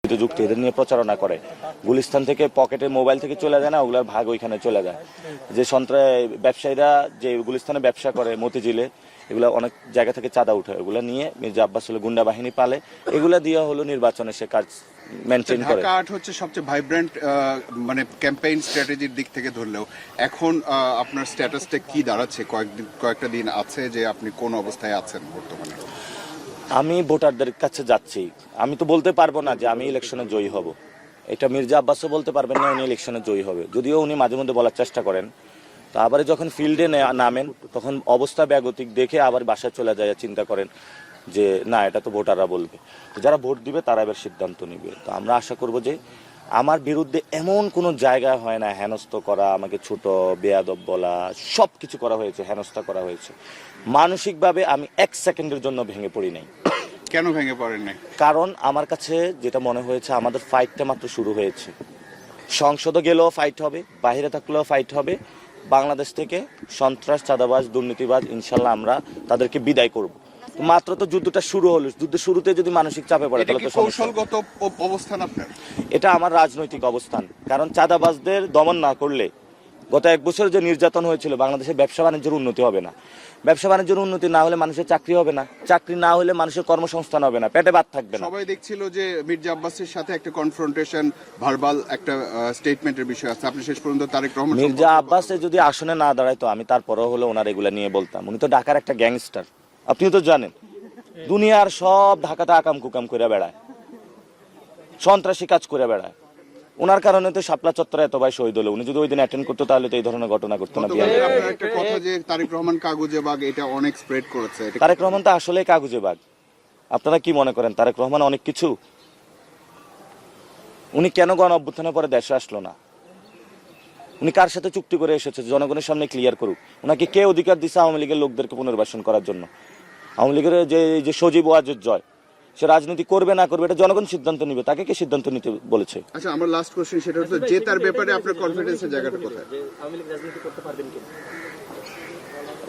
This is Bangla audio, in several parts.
যুক্তি এদের নিয়ে প্রচারণা করে। গুলিস্তান থেকে পকেটে মোবাইল থেকে চলে যায় না, ওগুলার ভাগ ওইখানে চলে যায়। যে ব্যবসায়ীরা যে গুলিস্তানে ব্যবসা করে মতিঝিলে, এগুলো অনেক জায়গা থেকে চাঁদা উঠে, ওগুলো নিয়ে মির্জা আব্বাস হলো গুন্ডা বাহিনী পালে, এগুলা দিয়ে হলো নির্বাচনে সে কাজ মেনটেন করে। ঢাকা ৮ হচ্ছে সবচেয়ে ভাইব্রেন্ট মানে ক্যাম্পেইন স্ট্র্যাটেজির দিক থেকে ধরলেও এখন আপনার স্ট্যাটাসটা কি দাঁড়াচ্ছে? কয়েকটা দিন আছে যে আপনি কোন অবস্থায় আছেন বর্তমানে? আমি ভোটারদের কাছে যাচ্ছি। আমি তো বলতে পারবো না যে আমি ইলেকশনে জয়ী হব, এটা মির্জা আব্বাসও বলতে পারবেন না উনি ইলেকশনে জয়ী হবে, যদিও উনি মাঝে মধ্যে বলার চেষ্টা করেন। তো আবার যখন ফিল্ডে নামেন তখন অবস্থা ব্যাগতিক দেখে আবার বাসায় চলে যায়, চিন্তা করেন যে না এটা তো ভোটাররা বলবে। তো যারা ভোট দিবে তারা এবার সিদ্ধান্ত নিবে। তো আমরা আশা করব যে আমার বিরুদ্ধে এমন কোনো জায়গা হয় না হেনস্থ করা, আমাকে ছোট বেয়াদব বলা, সব কিছু করা হয়েছে, হেনস্থা করা হয়েছে। মানসিকভাবে আমি 1 সেকেন্ডের জন্য ভেঙে পড়ি নাই। কেন ভেঙে পড়েন নাই? কারণ আমার কাছে যেটা মনে হয়েছে আমাদের ফাইটটা মাত্র শুরু হয়েছে। সংসদে গেলেও ফাইট হবে, বাইরে থাকলেও ফাইট হবে। বাংলাদেশ থেকে সন্ত্রাস, চাঁদাবাজ, দুর্নীতিবাজ ইনশাল্লাহ আমরা তাদেরকে বিদায় করব। মাত্র তো যুদ্ধটা শুরু হলো, যুদ্ধের শুরুতে যদি মানসিক চাপে পড়ে তাহলে তো কৌশলগত অবস্থান আপনার। এটা আমার রাজনৈতিক অবস্থান। কারণ চাঁদাবাজদের দমন না করলে গত 1 বছর যে নির্যাতন হয়েছিল, বাংলাদেশের ব্যবসা বাণিজ্যের উন্নতি হবে না। ব্যবসা বাণিজ্যের উন্নতি না হলে মানুষের চাকরি হবে না, চাকরি না হলে মানুষের কর্মসংস্থান হবে না, পেটে ভাত থাকবে না। সবাই দেখছিল যে মির্জা আব্বাসের সাথে একটা কনফ্রন্টেশন, ভার্বাল একটা স্টেটমেন্টের বিষয় আছে। আপনি শেষ পর্যন্ত তারেক রহমান মির্জা আব্বাসে যদি আসনে না দাঁড়ায় তো আমি তারপরেও হলো ওনার এগুলা নিয়ে বলতাম। উনি তো ঢাকার একটা গ্যাংস্টার, আপনিও তো জানেন। দুনিয়ার সব ঢাকাতে আকাম কুকাম করে বেড়ায়, সন্ত্রাসী কাজ করে বেড়ায়। ওনার কারণে তো শাপলা চত্বরে এত ভাই শহীদ হলো। উনি যদি ওই দিন অ্যাটেন্ড করতো তাহলে তো এই ধরনের ঘটনা ঘটতো না। আপনার একটা কথা যে তারেক রহমান কাগুজে বাগ, এটা অনেক স্প্রেড করেছে। তারেক রহমান তো আসলে কাগুজে বাগ। আপনারা কি মনে করেন তারেক রহমান অনেক কিছু? উনি কেন গণ অভ্যুত্থানের পরে দেশে আসলো না? উনি কার সাথে চুক্তি করে এসেছে? জনগণের সামনে ক্লিয়ার করুক। ওনাকে কে অধিকার দিচ্ছে আওয়ামী লীগের লোকদেরকে পুনর্বাসন করার জন্য? আওয়ামী লীগের যে সজীব ওয়াজেদ জয়, সে রাজনীতি করবে না করবে এটা জনগণ সিদ্ধান্ত নিবে, তাকে কে সিদ্ধান্ত নিতে বলেছে? আচ্ছা, আমার লাস্ট কোশ্চেন সেটা হচ্ছে যে তার ব্যাপারে আপনার কনফিডেন্সের জায়গাটা কোথায়?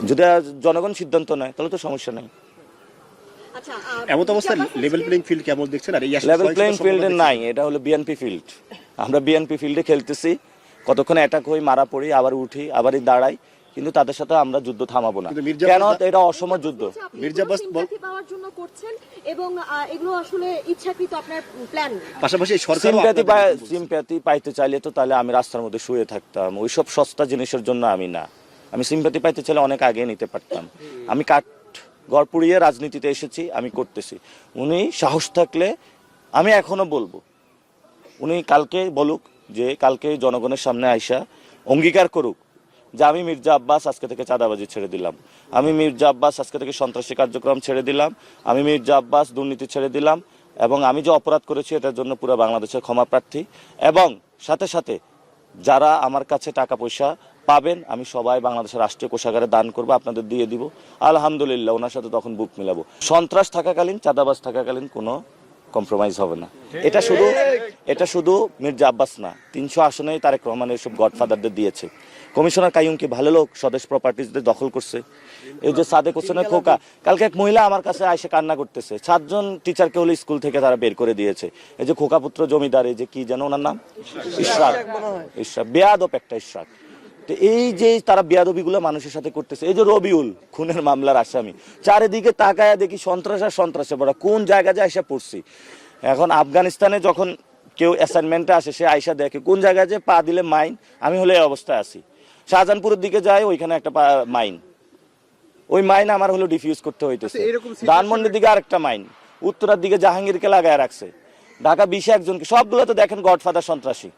যদি জনগণ সিদ্ধান্ত নেয় তাহলে তো সমস্যা নেই। এমন অবস্থায় লেভেল প্লেইং ফিল্ড কেমন দেখছেন? আর এই লেভেল প্লেইং ফিল্ডে নাই, এটা হলো বিএনপি ফিল্ড। আমরা বিএনপি ফিল্ডে খেলতেছি, কতক্ষণ অ্যাটাক হই, মারা পড়ি, আবার উঠি, আবারই দাঁড়াই, কিন্তু তাদের সাথে আমরা যুদ্ধ থামাবো না। কেন? এটা অসম যুদ্ধ। মির্জা আব্বাস পাওয়ার জন্য করছেন এবং এগুলো আসলে ইচ্ছাকৃত আপনার প্ল্যান। পাশাপাশি সিম্প্যাথি পাইতে চাইলে তো তাহলে আমি রাস্তার মধ্যে শুয়ে থাকতাম। ওইসব সস্তা জিনিসের জন্য আমি না। আমি সিম্প্যাথি পাইতে চাইলে অনেক আগে নিতে পারতাম। আমি ঘর পুড়িয়ে রাজনীতিতে এসেছি, আমি করতেছি। উনি সাহস থাকলে আমি এখনো বলবো, উনি কালকে বলুক, যে কালকে জনগণের সামনে আইসা অঙ্গীকার করুক যে আমি মির্জা আব্বাস আজকে থেকে চাঁদাবাজি ছেড়ে দিলাম, আমি মির্জা আব্বাস আজকে থেকে সন্ত্রাসী কার্যক্রম ছেড়ে দিলাম, আমি মির্জা আব্বাস দুর্নীতি ছেড়ে দিলাম, এবং আমি যে অপরাধ করেছি এটার জন্য পুরো বাংলাদেশের ক্ষমা প্রার্থী। এবং সাথে সাথে যারা আমার কাছে টাকা পয়সা পাবেন আমি সবাই বাংলাদেশের রাষ্ট্রীয় কোষাগারে দান করবো, আপনাদের দিয়ে দিব। আলহামদুলিল্লাহ, ওনার সাথে তখন বুক মিলাবো। সন্ত্রাস থাকাকালীন, চাঁদাবাজ থাকাকালীন কোনো কম্প্রোমাইজ হবে না। এটা শুধু মির্জা আব্বাস না, 300 আসনেই তারেক রহমানের সব গডফাদারদের দিয়েছে। কমিশনার কাইয়ুম কি ভালো লোক? স্বদেশ প্রপার্টিজদের দখল করছে। এই যে সাদেক হোসেনের খোকা, কালকে এক মহিলা আমার কাছে এসে কান্না করতেছে, 7 জন টিচারকে হলো স্কুল থেকে তারা বের করে দিয়েছে। এই যে খোকা পুত্র জমিদার, এই যে কি যেন ওনার নাম, ইশরাক, বেয়াদব একটা ইশরাক। তো এই যে তারা বেয়াদবিগুলো মানুষের সাথে করতেছে। এই যে রবিউল খুনের মামলার আসামি, চারিদিকে তাকায়া দেখি সন্ত্রাস আর সন্ত্রাসে পড়া, কোন জায়গা যায় আইসা পড়ছি। এখন আফগানিস্তানে যখন কেউ অ্যাসাইনমেন্টে আসে, সে আইসা দেখে কোন জায়গায় যে পা দিলে মাইন, আমি হলে এই অবস্থায় আছি। শাহজাহানপুরের দিকে যায়, ওইখানে একটা মাইন, ওই মাইন আমার হলো ডিফিউজ করতে হইতেছে। ধানমন্ডির দিকে আরেকটা মাইন, উত্তরার দিকে জাহাঙ্গীরকে লাগায় রাখছে, ঢাকা 20 একজনকে, সবগুলো তো দেখেন গডফাদার সন্ত্রাসী।